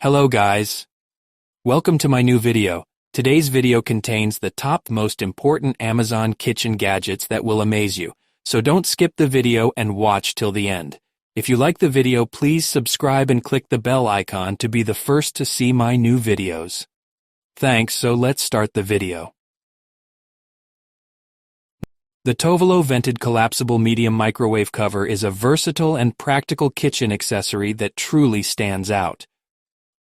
Hello guys. Welcome to my new video. Today's video contains the top most important Amazon kitchen gadgets that will amaze you. So don't skip the video and watch till the end. If you like the video, please subscribe and click the bell icon to be the first to see my new videos. Thanks, so let's start the video. The Toal vented collapsible medium microwave cover is a versatile and practical kitchen accessory that truly stands out.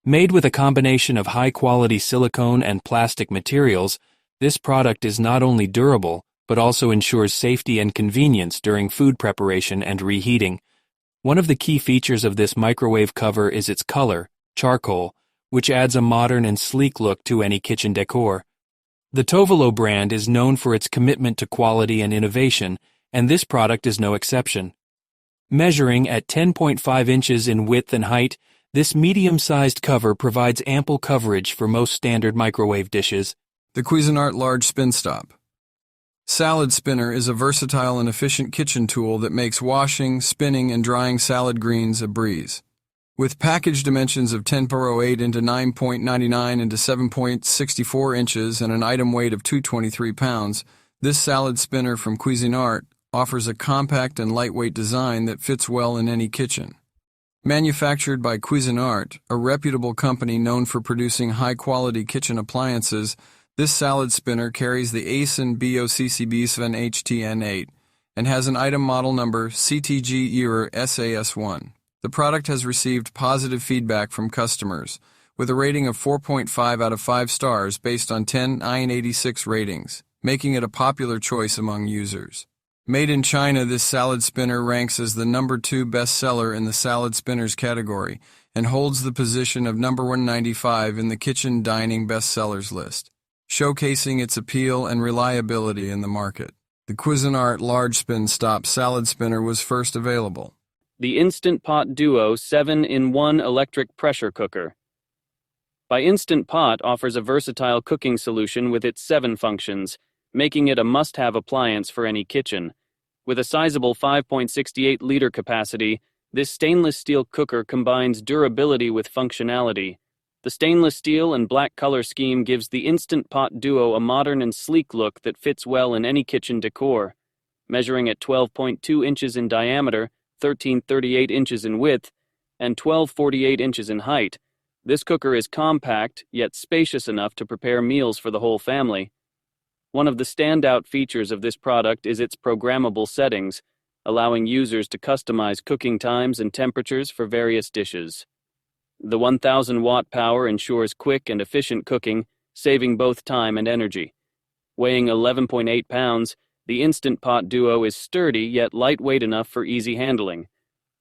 Made with a combination of high-quality silicone and plastic materials, this product is not only durable, but also ensures safety and convenience during food preparation and reheating. One of the key features of this microwave cover is its color, charcoal, which adds a modern and sleek look to any kitchen decor. The Toal brand is known for its commitment to quality and innovation, and this product is no exception. Measuring at 10.5 inches in width and height, this medium-sized cover provides ample coverage for most standard microwave dishes. The Quinart Large Spin Stop Salad Spinner is a versatile and efficient kitchen tool that makes washing, spinning, and drying salad greens a breeze. With package dimensions of 10.08 into 9.99 into 7.64 inches and an item weight of 223 pounds, this salad spinner from Quinart offers a compact and lightweight design that fits well in any kitchen. Manufactured by Quinart, a reputable company known for producing high-quality kitchen appliances, this salad spinner carries the ASIN BOCCB-SVEN HTN8 and has an item model number CTG SAS1. The product has received positive feedback from customers, with a rating of 4.5 out of 5 stars based on 10 IN86 ratings, making it a popular choice among users. Made in China, this salad spinner ranks as the number 2 bestseller in the salad spinners category and holds the position of number 195 in the kitchen dining bestsellers list, showcasing its appeal and reliability in the market. The Quinart Large Spin Stop salad spinner was first available. The Instant Pot Duo 7-in-1 Electric Pressure Cooker. By Instant Pot offers a versatile cooking solution with its 7 functions, making it a must-have appliance for any kitchen. With a sizable 5.68-liter capacity, this stainless steel cooker combines durability with functionality. The stainless steel and black color scheme gives the Instant Pot Duo a modern and sleek look that fits well in any kitchen decor. Measuring at 12.2 inches in diameter, 13.38 inches in width, and 12.48 inches in height, this cooker is compact, yet spacious enough to prepare meals for the whole family. One of the standout features of this product is its programmable settings, allowing users to customize cooking times and temperatures for various dishes. The 1,000-watt power ensures quick and efficient cooking, saving both time and energy. Weighing 11.8 pounds, the Instant Pot Duo is sturdy yet lightweight enough for easy handling.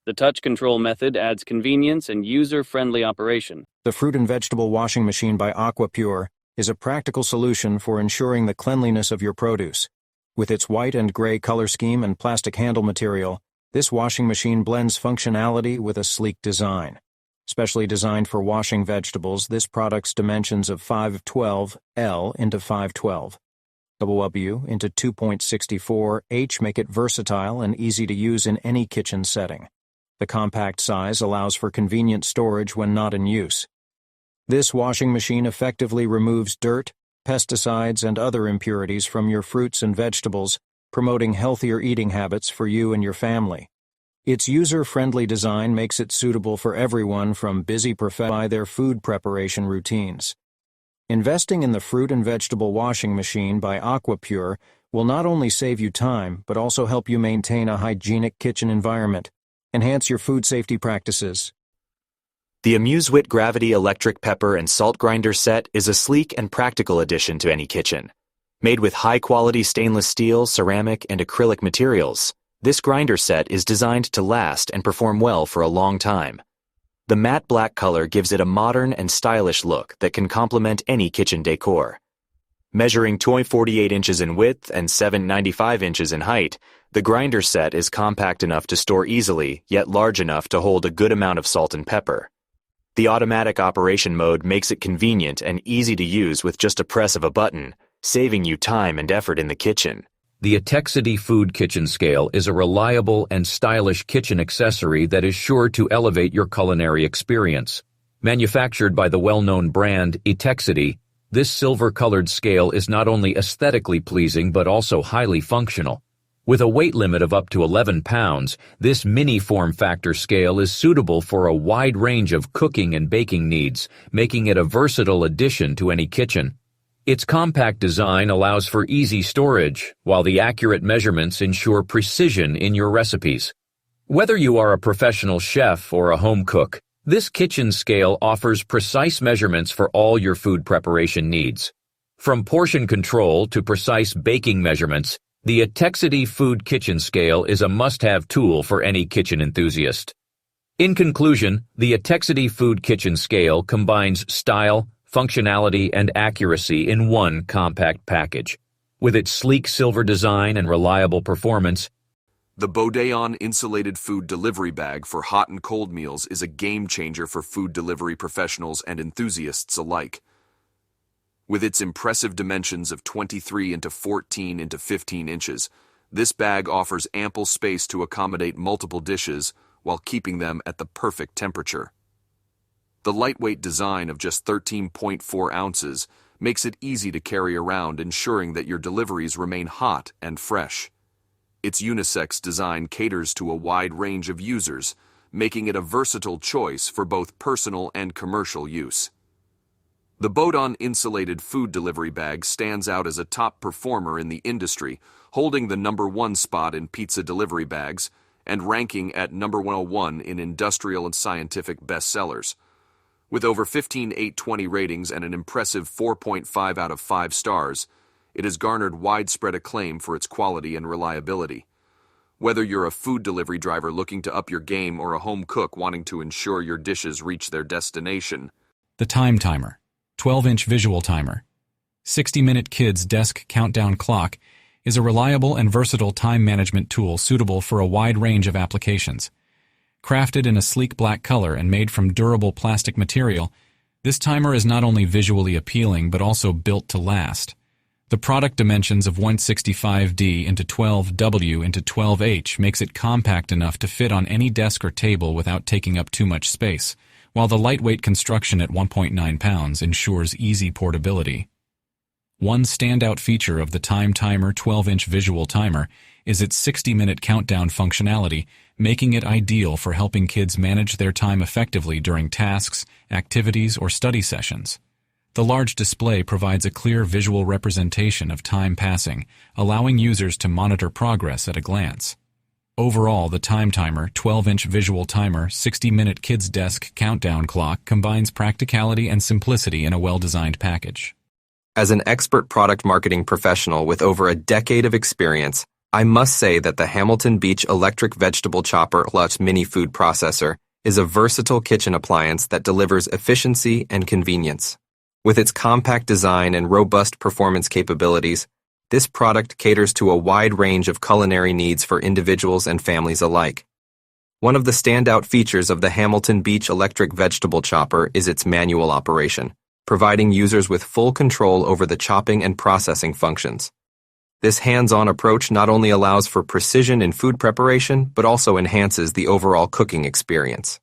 The touch control method adds convenience and user-friendly operation. The fruit and vegetable washing machine by AquaPure is a practical solution for ensuring the cleanliness of your produce. With its white and gray color scheme and plastic handle material, this washing machine blends functionality with a sleek design. Specially designed for washing vegetables, this product's dimensions of 512 L into 512 W into 2.64 H make it versatile and easy to use in any kitchen setting. The compact size allows for convenient storage when not in use. This washing machine effectively removes dirt, pesticides, and other impurities from your fruits and vegetables, promoting healthier eating habits for you and your family. Its user-friendly design makes it suitable for everyone from busy professionals by their food preparation routines. Investing in the fruit and vegetable washing machine by AquaPure will not only save you time, but also help you maintain a hygienic kitchen environment. Enhance your food safety practices. The AmuseWit Gravity Electric Pepper and Salt Grinder Set is a sleek and practical addition to any kitchen. Made with high-quality stainless steel, ceramic, and acrylic materials, this grinder set is designed to last and perform well for a long time. The matte black color gives it a modern and stylish look that can complement any kitchen decor. Measuring 2.48 inches in width and 7.95 inches in height, the grinder set is compact enough to store easily, yet large enough to hold a good amount of salt and pepper. The automatic operation mode makes it convenient and easy to use with just a press of a button, saving you time and effort in the kitchen. The Itex Food Kitchen Scale is a reliable and stylish kitchen accessory that is sure to elevate your culinary experience. Manufactured by the well-known brand Itex, this silver-colored scale is not only aesthetically pleasing but also highly functional. With a weight limit of up to 11 pounds, this mini form factor scale is suitable for a wide range of cooking and baking needs, making it a versatile addition to any kitchen. Its compact design allows for easy storage, while the accurate measurements ensure precision in your recipes. Whether you are a professional chef or a home cook, this kitchen scale offers precise measurements for all your food preparation needs. From portion control to precise baking measurements, the Itex Food Kitchen Scale is a must-have tool for any kitchen enthusiast. In conclusion, the Itex Food Kitchen Scale combines style, functionality, and accuracy in one compact package. With its sleek silver design and reliable performance, the Bodon Insulated Food Delivery Bag for hot and cold meals is a game-changer for food delivery professionals and enthusiasts alike. With its impressive dimensions of 23 into 14 into 15 inches, this bag offers ample space to accommodate multiple dishes while keeping them at the perfect temperature. The lightweight design of just 13.4 ounces makes it easy to carry around, ensuring that your deliveries remain hot and fresh. Its unisex design caters to a wide range of users, making it a versatile choice for both personal and commercial use. The Bodon Insulated Food Delivery Bag stands out as a top performer in the industry, holding the #1 spot in pizza delivery bags and ranking at number 101 in industrial and scientific bestsellers. With over 15 820 ratings and an impressive 4.5 out of 5 stars, it has garnered widespread acclaim for its quality and reliability. Whether you're a food delivery driver looking to up your game or a home cook wanting to ensure your dishes reach their destination, The Time Timer, 12-inch visual timer, 60-minute kids desk countdown clock is a reliable and versatile time management tool suitable for a wide range of applications. Crafted in a sleek black color and made from durable plastic material, this timer is not only visually appealing but also built to last. The product dimensions of 165D into 12W into 12H makes it compact enough to fit on any desk or table without taking up too much space, while the lightweight construction at 1.9 pounds ensures easy portability. One standout feature of the Time Timer 12-inch visual timer is its 60-minute countdown functionality, making it ideal for helping kids manage their time effectively during tasks, activities, or study sessions. The large display provides a clear visual representation of time passing, allowing users to monitor progress at a glance. Overall, the Time Timer 12-inch visual timer 60-minute kids desk countdown clock combines practicality and simplicity in a well-designed package. As an expert product marketing professional with over a decade of experience, I must say that the Hamilton Beach Electric Vegetable Chopper Plus Mini Food Processor is a versatile kitchen appliance that delivers efficiency and convenience. With its compact design and robust performance capabilities, this product caters to a wide range of culinary needs for individuals and families alike. One of the standout features of the Hamilton Beach Electric Vegetable Chopper is its manual operation, providing users with full control over the chopping and processing functions. This hands-on approach not only allows for precision in food preparation, but also enhances the overall cooking experience.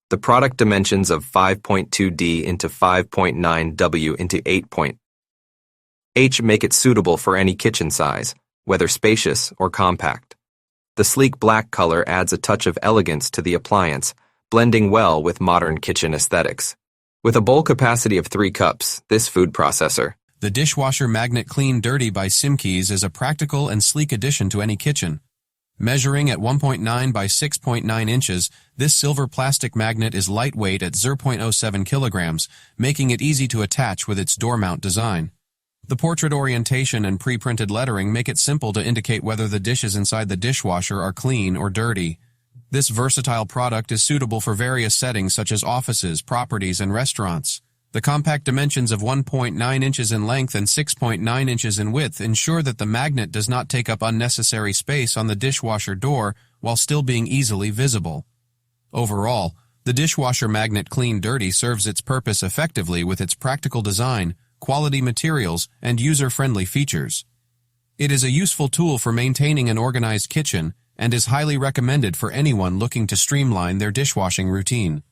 The product dimensions of 5.2D into 5.9W into 8.H make it suitable for any kitchen size, whether spacious or compact. The sleek black color adds a touch of elegance to the appliance, blending well with modern kitchen aesthetics. With a bowl capacity of 3 cups, this food processor, The Dishwasher Magnet Clean Dirty by Simkeys, is a practical and sleek addition to any kitchen. Measuring at 1.9 by 6.9 inches, this silver plastic magnet is lightweight at 0.07 kilograms, making it easy to attach with its door mount design. The portrait orientation and pre-printed lettering make it simple to indicate whether the dishes inside the dishwasher are clean or dirty. This versatile product is suitable for various settings such as offices, properties, and restaurants. The compact dimensions of 1.9 inches in length and 6.9 inches in width ensure that the magnet does not take up unnecessary space on the dishwasher door while still being easily visible. Overall, the Dishwasher Magnet Clean Dirty serves its purpose effectively with its practical design, quality materials, and user-friendly features. It is a useful tool for maintaining an organized kitchen and is highly recommended for anyone looking to streamline their dishwashing routine.